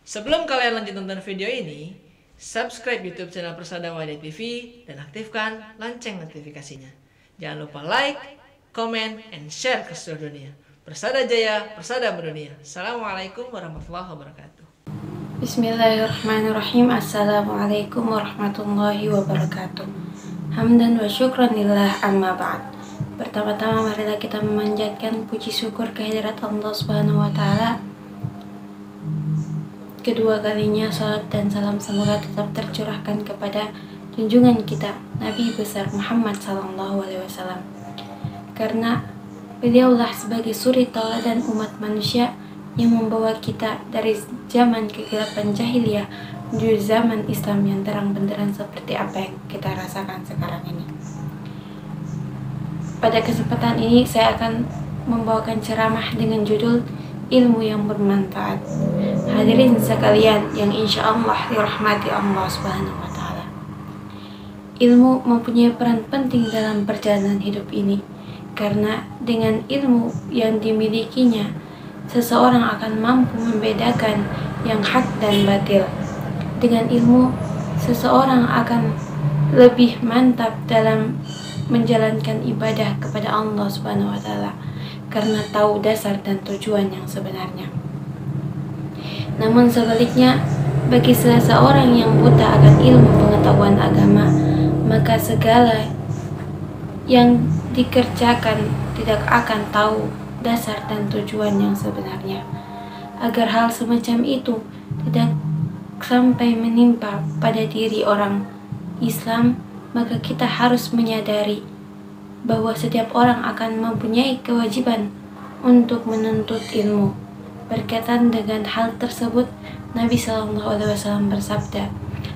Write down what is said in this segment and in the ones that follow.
Sebelum kalian lanjut nonton video ini, subscribe YouTube channel Persada Wadah TV dan aktifkan lonceng notifikasinya. Jangan lupa like, comment, and share ke seluruh dunia. Persada Jaya, Persada Mendunia. Assalamualaikum warahmatullahi wabarakatuh. Bismillahirrahmanirrahim. Assalamualaikum warahmatullahi wabarakatuh. Hamdan wa syukran lillah, amma ba'd. Pertama-tama marilah kita memanjatkan puji syukur kehadirat Allah Subhanahu wa taala. Kedua kalinya salat dan salam semoga tetap tercurahkan kepada junjungan kita Nabi besar Muhammad sallallahu alaihi wasallam. Karena beliaulah sebagai suri tauladan umat manusia yang membawa kita dari zaman kegelapan jahiliyah menuju zaman Islam yang terang benderang seperti apa yang kita rasakan sekarang ini. Pada kesempatan ini saya akan membawakan ceramah dengan judul ilmu yang bermanfaat. Hadirin sekalian yang insya Allah dirahmati Allah Subhanahu wa taala. Ilmu mempunyai peran penting dalam perjalanan hidup ini, karena dengan ilmu yang dimilikinya seseorang akan mampu membedakan yang hak dan batil. Dengan ilmu seseorang akan lebih mantap dalam menjalankan ibadah kepada Allah Subhanahu wa taala karena tahu dasar dan tujuan yang sebenarnya. Namun sebaliknya, bagi seseorang yang buta akan ilmu pengetahuan agama, maka segala yang dikerjakan tidak akan tahu dasar dan tujuan yang sebenarnya. Agar hal semacam itu tidak sampai menimpa pada diri orang Islam, maka kita harus menyadari bahwa setiap orang akan mempunyai kewajiban untuk menuntut ilmu. Berkaitan dengan hal tersebut, Nabi SAW bersabda,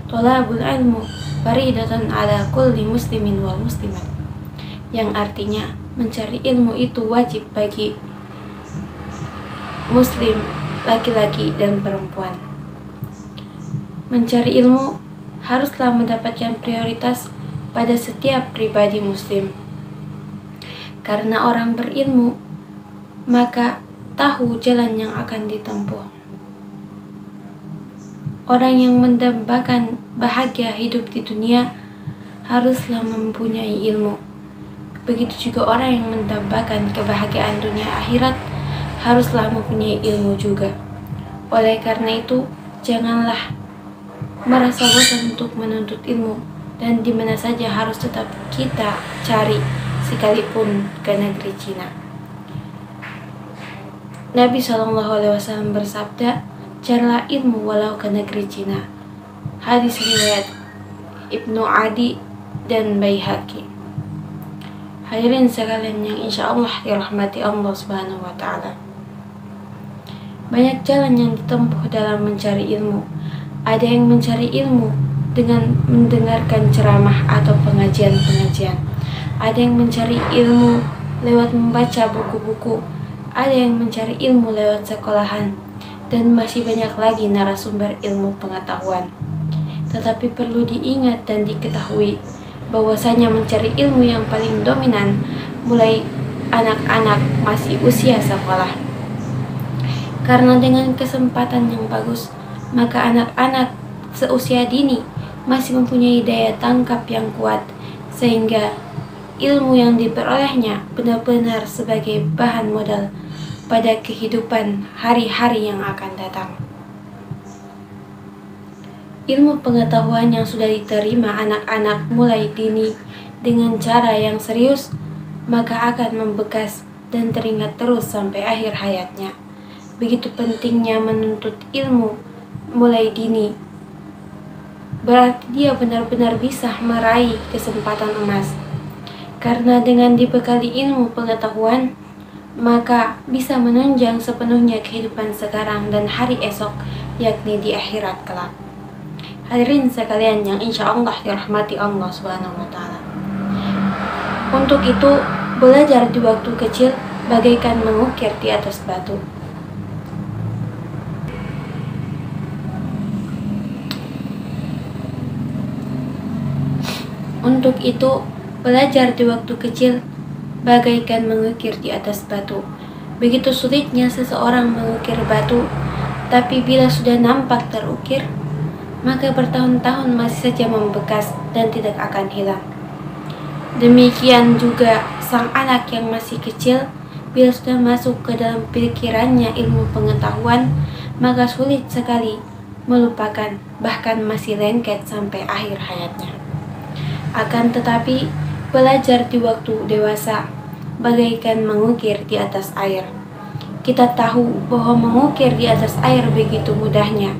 "Thalabul ilmu faridatun ala kulli muslimin wal muslimat." Yang artinya, mencari ilmu itu wajib bagi muslim, laki-laki dan perempuan. Mencari ilmu haruslah mendapatkan prioritas pada setiap pribadi muslim. Karena orang berilmu, maka tahu jalan yang akan ditempuh. Orang yang mendambakan bahagia hidup di dunia haruslah mempunyai ilmu. Begitu juga orang yang mendambakan kebahagiaan dunia akhirat haruslah mempunyai ilmu juga. Oleh karena itu, janganlah merasa bosan untuk menuntut ilmu, dan di mana saja harus tetap kita cari, sekalipun ke negeri Cina. Nabi SAW bersabda, "Carilah ilmu walau ke negeri Cina." Hadis riwayat Ibnu Adi dan Baihaqi. Hadirin sekalian yang insya Allah dirahmati Allah Subhanahu wa taala. Banyak jalan yang ditempuh dalam mencari ilmu. Ada yang mencari ilmu dengan mendengarkan ceramah atau pengajian-pengajian. Ada yang mencari ilmu lewat membaca buku-buku. Ada yang mencari ilmu lewat sekolahan. Dan masih banyak lagi narasumber ilmu pengetahuan. Tetapi perlu diingat dan diketahui bahwasanya mencari ilmu yang paling dominan mulai anak-anak masih usia sekolah. Karena dengan kesempatan yang bagus, maka anak-anak seusia dini masih mempunyai daya tangkap yang kuat, sehingga ilmu yang diperolehnya benar-benar sebagai bahan modal pada kehidupan hari-hari yang akan datang. Ilmu pengetahuan yang sudah diterima anak-anak mulai dini dengan cara yang serius, maka akan membekas dan teringat terus sampai akhir hayatnya. Begitu pentingnya menuntut ilmu mulai dini, berarti dia benar-benar bisa meraih kesempatan emas. Karena dengan dibekali ilmu pengetahuan, maka bisa menunjang sepenuhnya kehidupan sekarang dan hari esok, yakni di akhirat kelak. Hadirin sekalian yang insya Allah dirahmati Allah Subhanahu wa taala. Untuk itu, belajar di waktu kecil bagaikan mengukir di atas batu. Untuk itu, belajar di waktu kecil bagaikan mengukir di atas batu. Begitu sulitnya seseorang mengukir batu, Tapi bila sudah nampak terukir, maka bertahun-tahun masih saja membekas dan tidak akan hilang. Demikian juga sang anak yang masih kecil, bila sudah masuk ke dalam pikirannya ilmu pengetahuan, maka sulit sekali melupakan, bahkan masih lengket sampai akhir hayatnya. Akan tetapi, belajar di waktu dewasa bagaikan mengukir di atas air. Kita tahu bahwa mengukir di atas air begitu mudahnya.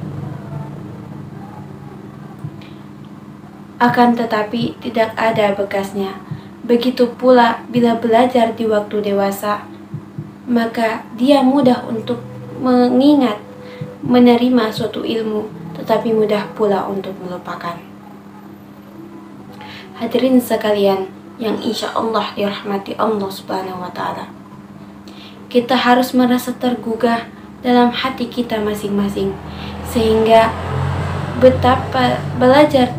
Akan tetapi tidak ada bekasnya. Begitu pula bila belajar di waktu dewasa, maka dia mudah untuk mengingat, menerima suatu ilmu, tetapi mudah pula untuk melupakan. Hadirin sekalian yang insya Allah dirahmati Allah Subhanahu wa Ta'ala, kita harus merasa tergugah dalam hati kita masing-masing, sehingga belajar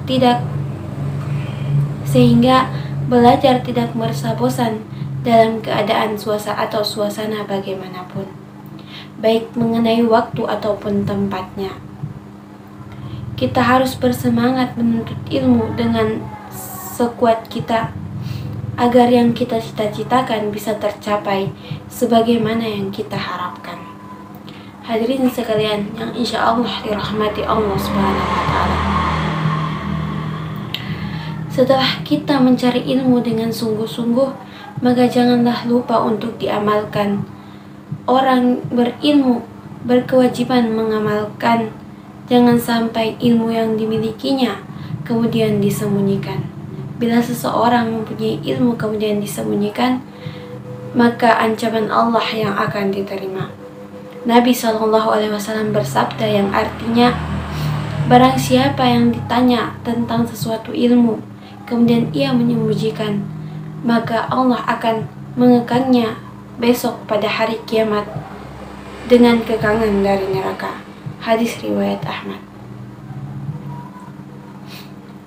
tidak merasa bosan dalam keadaan suasana bagaimanapun, baik mengenai waktu ataupun tempatnya. Kita harus bersemangat menuntut ilmu dengan sekuat kita, agar yang kita cita-citakan bisa tercapai sebagaimana yang kita harapkan. Hadirin sekalian yang insya Allah dirahmati Allah Subhanahu wa Ta'ala, setelah kita mencari ilmu dengan sungguh-sungguh, maka janganlah lupa untuk diamalkan. Orang berilmu berkewajiban mengamalkan. Jangan sampai ilmu yang dimilikinya kemudian disembunyikan. Bila seseorang mempunyai ilmu kemudian disembunyikan, maka ancaman Allah yang akan diterima. Nabi SAW bersabda yang artinya, barang siapa yang ditanya tentang sesuatu ilmu, kemudian ia menyembunyikan, maka Allah akan mengekangnya besok pada hari kiamat dengan kekangan dari neraka. Hadis riwayat Ahmad.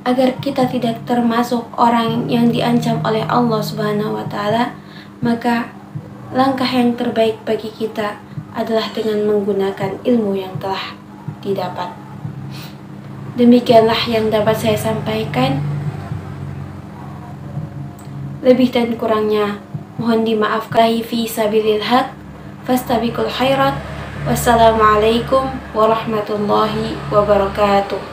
Agar kita tidak termasuk orang yang diancam oleh Allah Subhanahu wa Ta'ala, maka langkah yang terbaik bagi kita adalah dengan menggunakan ilmu yang telah didapat. Demikianlah yang dapat saya sampaikan. Lebih dan kurangnya mohon dimaafkan. Fi sabilil haq fastabiqul khairat. Wassalamualaikum warahmatullahi wabarakatuh.